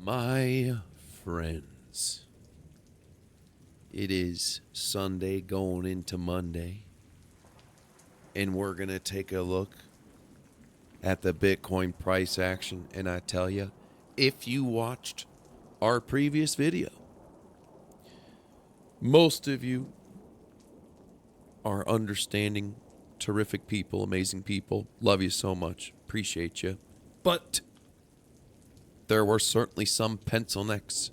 My friends, it is Sunday going into Monday, and we're going to take a look at the Bitcoin price action. And I tell you, if you watched our previous video, most of you are understanding, terrific people, amazing people. Love you so much. Appreciate you. But there were certainly some pencil necks.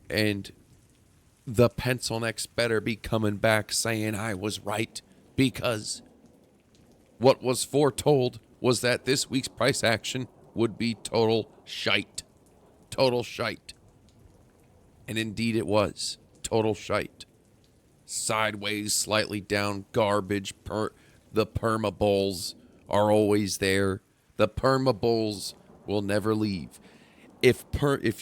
And the pencil necks better be coming back saying I was right, because what was foretold was that this week's price action would be total shite. Total shite. And indeed it was. Total shite. Sideways, slightly down, garbage. The perma bulls are always there. The perma bulls will never leave. If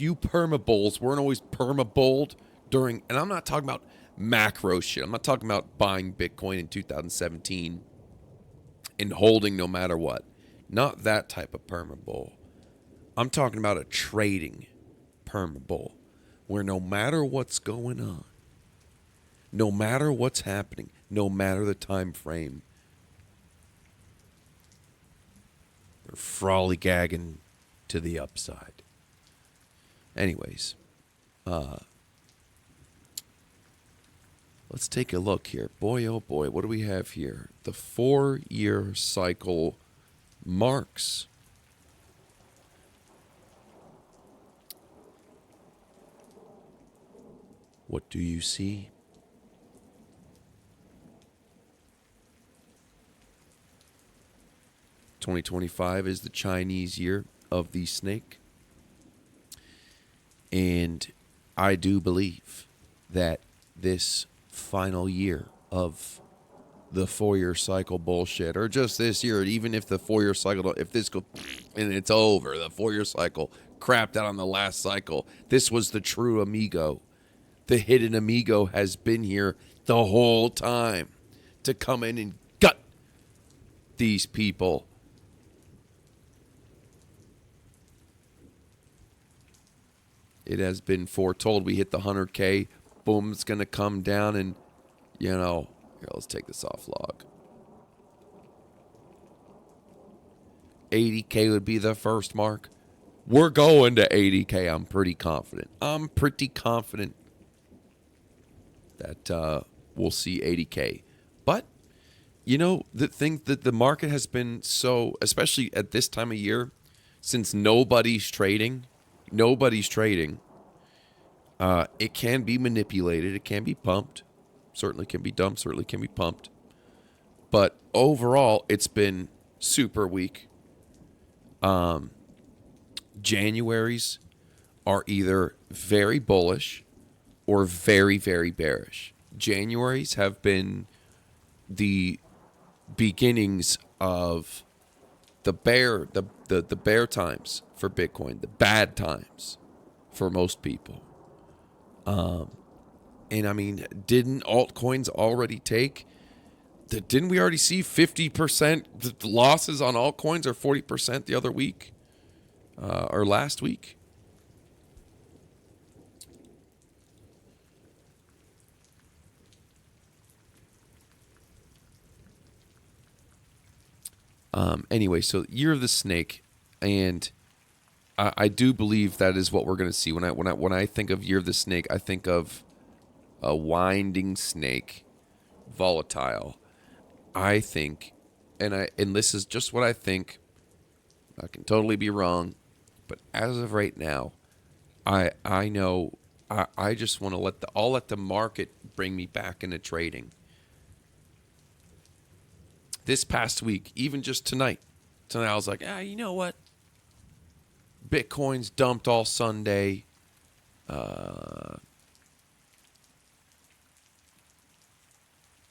you perma bulls weren't always perma bulled during, and I'm not talking about macro shit. I'm not talking about buying Bitcoin in 2017 and holding no matter what. Not that type of perma bull. I'm talking about a trading perma bull, where no matter what's going on, no matter what's happening, no matter the time frame, they're frollygagging to the upside. Anyways, let's take a look here. Boy, oh boy, what do we have here? The 4-year cycle marks. What do you see? (2025) is the Chinese year of the snake. And I do believe that this final year of the 4-year cycle bullshit, or just this year, even if the 4-year cycle, if this goes and it's over, the 4-year cycle crapped out on the last cycle, this was the true Amigo. The hidden Amigo has been here the whole time to come in and gut these people. It has been foretold. We hit the 100K. Boom, it's going to come down and, here, let's take this off log. 80K would be the first mark. We're going to 80K. I'm pretty confident. That we'll see 80K. But, the thing that the market has been so, especially at this time of year, since nobody's trading, it can be manipulated. It can be pumped. Certainly can be dumped. Certainly can be pumped. But overall, it's been super weak. Januaries are either very bullish or very, very bearish. Januaries have been the beginnings of the bear times for Bitcoin, the bad times for most people. And I mean, didn't altcoins already take? Didn't we already see 50% losses on altcoins, or 40% the other week, or last week? Anyway, so year of the snake, and I do believe that is what we're going to see. When I think of year of the snake, I think of a winding snake, volatile. I think, and this is just what I think. I can totally be wrong, but as of right now, I know I just want to let the market bring me back into trading. This past week, even just tonight I was like, you know what? Bitcoin's dumped all Sunday. Let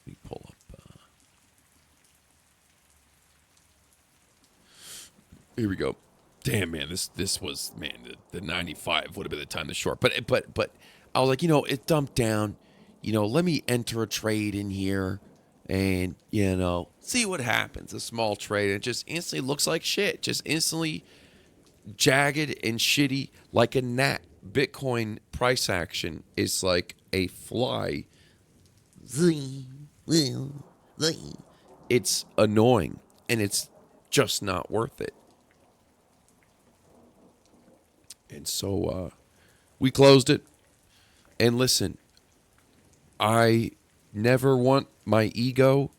me pull up. Here we go. Damn, man, this was, the 95 would have been the time to short. But I was like, it dumped down. Let me enter a trade in here and, see what happens. A small trade. It just instantly looks like shit. Just instantly jagged and shitty like a gnat. Bitcoin price action is like a fly. It's annoying, and it's just not worth it. And so we closed it. And listen, I never want my ego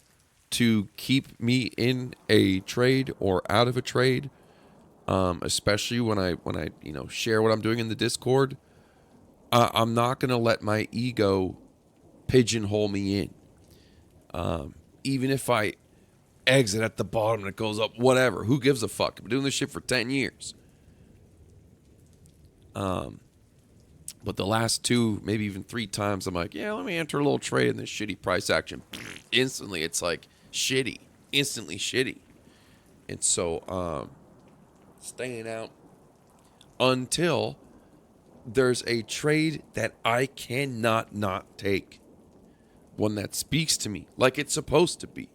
to keep me in a trade or out of a trade, especially when I share what I'm doing in the Discord. I'm not gonna let my ego pigeonhole me in. Even if I exit at the bottom and it goes up, whatever. Who gives a fuck? I've been doing this shit for 10 years. But the last 2, maybe even 3 times, I'm like, yeah, let me enter a little trade in this shitty price action. Instantly, it's like shitty. Instantly shitty. And so, staying out until there's a trade that I cannot not take. One that speaks to me like it's supposed to be.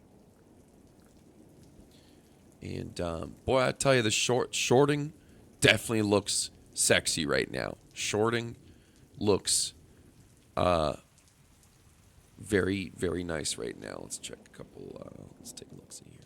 And, boy, I tell you, the shorting definitely looks sexy right now. Shorting looks very, very nice right now. Let's check a couple. Let's take a look. See here.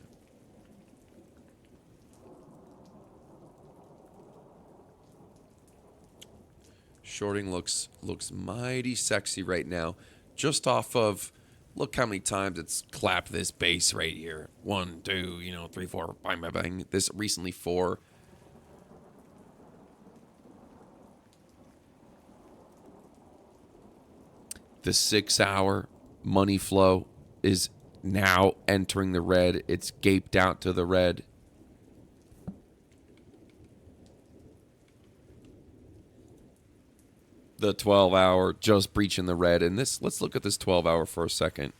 Shorting looks mighty sexy right now. Just off of, look how many times it's clapped this base right here. 1, 2, 3, 4, bang, bang, bang. This recently 4. The 6-hour money flow is now entering the red. It's gaped out to the red. The 12-hour just breaching the red. And this, let's look at this 12-hour for a second.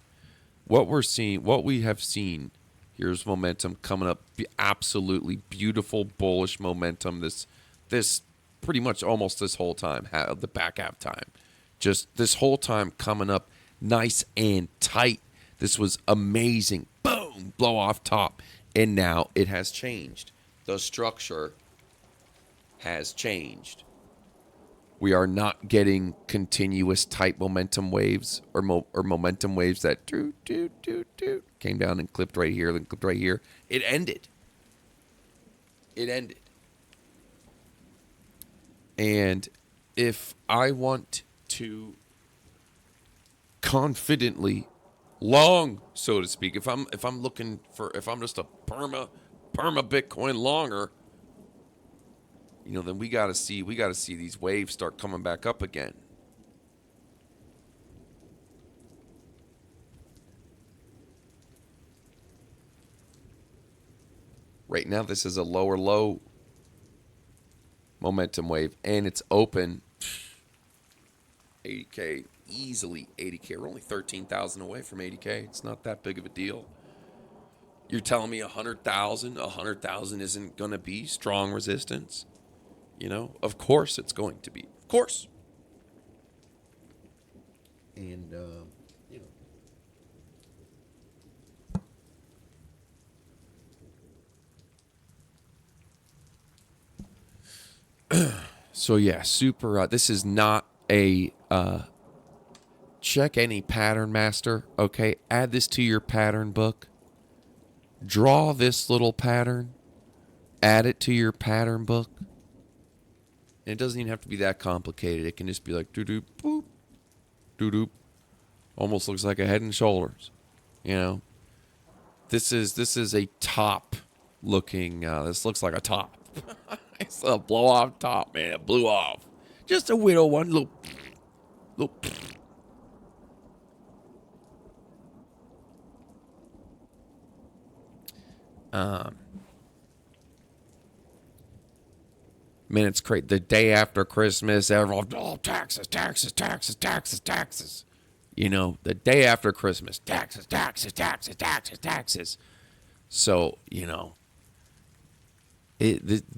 What we have seen, here's momentum coming up. Absolutely beautiful bullish momentum. This pretty much almost this whole time, the back half time. Just this whole time coming up nice and tight. This was amazing. Boom, blow off top. And now it has changed. The structure has changed. We are not getting continuous tight momentum waves or momentum waves that came down and clipped right here, then clipped right here. It ended. And if I want to confidently long, so to speak, if I'm just a perma Bitcoin longer, then we gotta see these waves start coming back up again. Right now, this is a lower low momentum wave, and it's open. 80K, easily 80K. We're only 13,000 away from 80K. It's not that big of a deal. You're telling me 100,000 isn't going to be strong resistance? Of course it's going to be. Of course. And, so yeah, super, this is not a, check any pattern master, okay? Add this to your pattern book. Draw this little pattern. Add it to your pattern book. And it doesn't even have to be that complicated. It can just be like doo-doop, boop, doo-doop. Almost looks like a head and shoulders. This is a top looking, this looks like a top. It's a blow off top, man. It blew off. Just a little one, little. Man, it's crazy. The day after Christmas, everyone, taxes. The day after Christmas, taxes. So,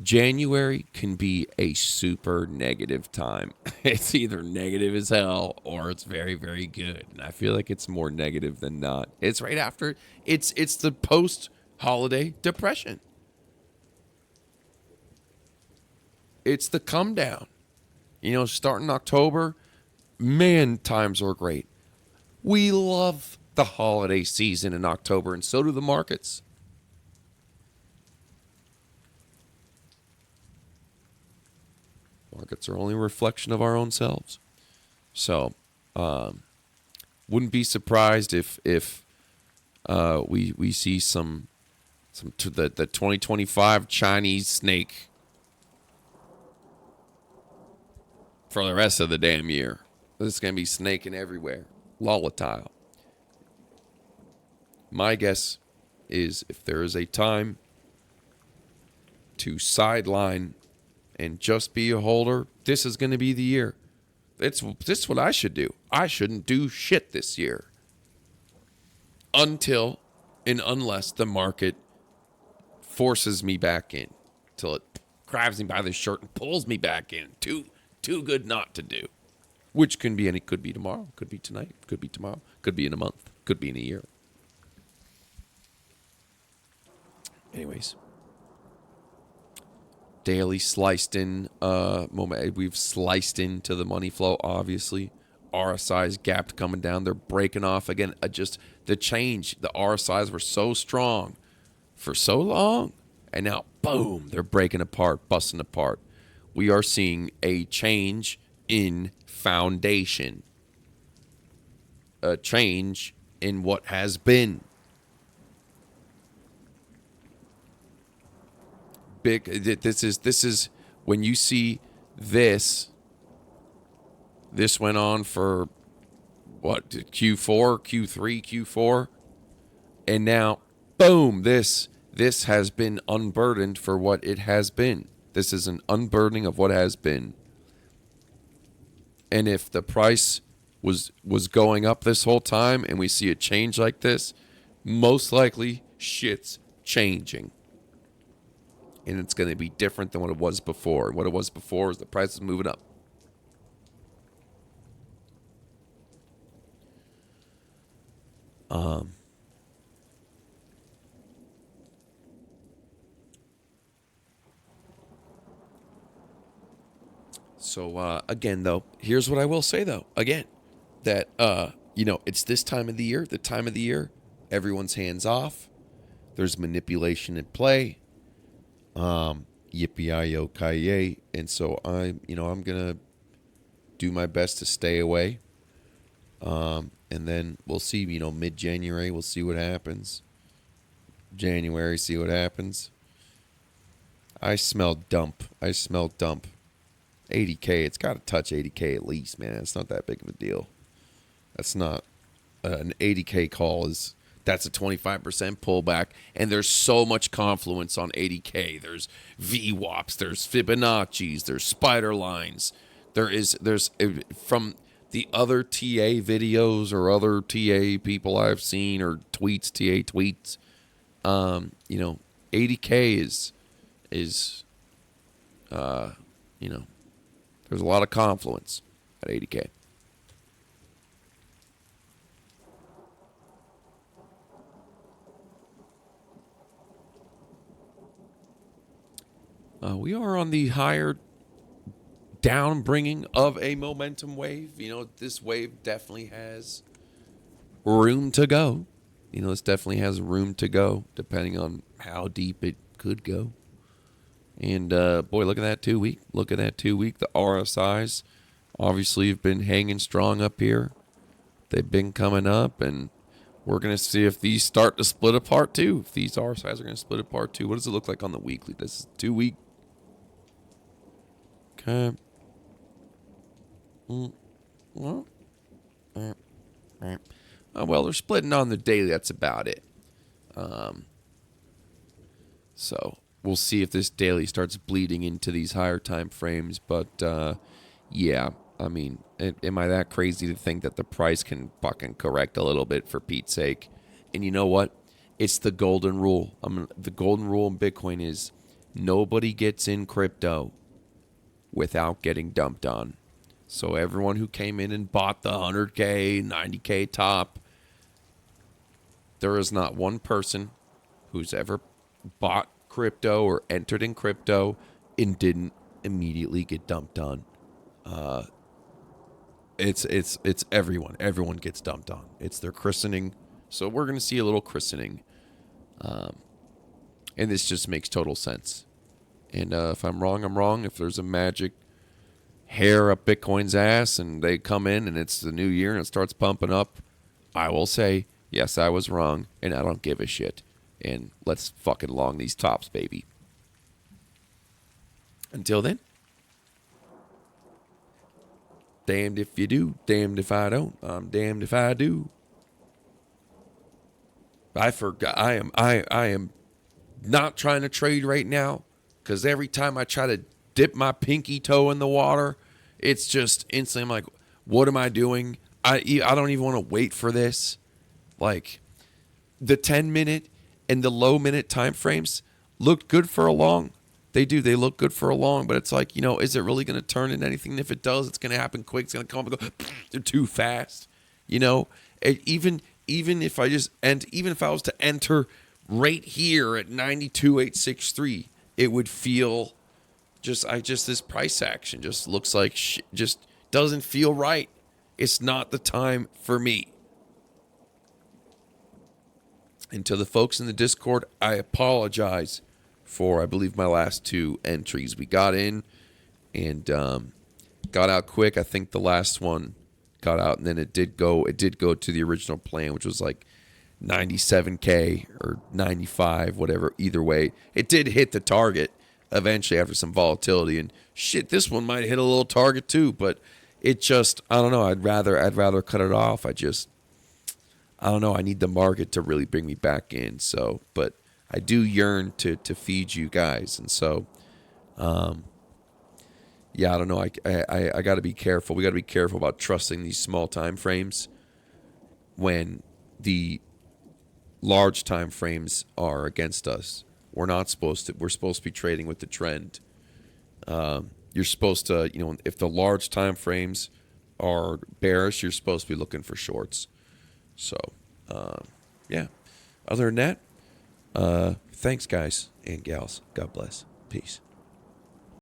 January can be a super negative time. It's either negative as hell or it's very, very good. And I feel like it's more negative than not. It's right after, it's the post-holiday depression. it's the come down. You know, starting October, man, times are great. We love the holiday season in October, and so do the markets. Markets are only a reflection of our own selves. So, wouldn't be surprised if we see some to the 2025 Chinese snake for the rest of the damn year. This is going to be snaking everywhere. Volatile. My guess is if there is a time to sideline and just be a holder, this is going to be the year. This is what I should do. I shouldn't do shit this year. Until and unless the market forces me back in. Till it grabs me by the shirt and pulls me back in. Too good not to do. Which can be, and it could be tomorrow, could be tonight, could be tomorrow, could be in a month, could be in a year. Anyways. Daily sliced in moment. We've sliced into the money flow, obviously. RSI's gapped coming down. They're breaking off again. Just the change. The RSIs were so strong for so long. And now, boom, they're breaking apart, busting apart. We are seeing a change in foundation. A change in what has been. This is when you see this went on for what, Q4, Q3, Q4, and now boom, this has been unburdened for what it has been. This is an unburdening of what has been. And if the price was going up this whole time and we see a change like this, most likely shit's changing. And it's going to be different than what it was before. And what it was before is the price is moving up. So again, though, here's what I will say, though. Again, that, it's this time of the year. The time of the year, everyone's hands off. There's manipulation in play. Yippee-yi-yo-ki-yay. And so I'm going to do my best to stay away. And then we'll see, mid-January, we'll see what happens. January, see what happens. I smell dump. 80K, it's got to touch 80K at least, man. It's not that big of a deal. That's not an 80K call is... That's a 25% pullback, and there's so much confluence on 80K. There's VWAPs, there's Fibonacci's, there's spider lines. There's from the other TA videos or other TA people I've seen or tweets, TA tweets. 80K is there's a lot of confluence at 80K. We are on the higher downbringing of a momentum wave. This wave definitely has room to go. This definitely has room to go, depending on how deep it could go. And, boy, look at that 2 week. Look at that 2 week. The RSIs obviously have been hanging strong up here. They've been coming up, and we're going to see if these start to split apart, too. If these RSIs are going to split apart, too. What does it look like on the weekly? This is 2 week. Okay. Well, they're splitting on the daily. That's about it. So we'll see if this daily starts bleeding into these higher time frames. But yeah, I mean, am I that crazy to think that the price can fucking correct a little bit for Pete's sake? And you know what? It's the golden rule. The golden rule in Bitcoin is nobody gets in crypto without getting dumped on. So everyone who came in and bought the 100K, 90K top, there is not one person who's ever bought crypto or entered in crypto and didn't immediately get dumped on. It's everyone. Everyone gets dumped on. It's their christening. So we're going to see a little christening. And this just makes total sense. And if I'm wrong, I'm wrong. If there's a magic hair up Bitcoin's ass and they come in and it's the new year and it starts pumping up, I will say, yes, I was wrong, and I don't give a shit. And let's fucking long these tops, baby. Until then, damned if you do, damned if I don't. I'm damned if I do. I forgot. I am not trying to trade right now, because every time I try to dip my pinky toe in the water, it's just instantly I'm like, what am I doing? I don't even want to wait for this. Like, the 10-minute and the low minute time frames looked good for a long. They do. They look good for a long, but it's like, is it really going to turn into anything? And if it does, it's going to happen quick. It's going to come up and go, they're too fast. Even if I was to enter right here at 92,863, it would feel just this price action just looks like just doesn't feel right. It's not the time for me. And to the folks in the Discord, I apologize for, I believe, my last two entries. We got in and got out quick. I think the last one got out, and then it did go to the original plan, which was like 97K or 95, whatever. Either way, it did hit the target eventually after some volatility. And shit, this one might hit a little target too, but it just, I don't know. I'd rather cut it off. I don't know. I need the market to really bring me back in. So, but I do yearn to feed you guys. And so, yeah, I don't know. I got to be careful. We got to be careful about trusting these small time frames when the large time frames are against us. We're supposed to be trading with the trend. You're supposed to, if the large time frames are bearish, you're supposed to be looking for shorts. So, yeah. Other than that, thanks, guys and gals. God bless. Peace.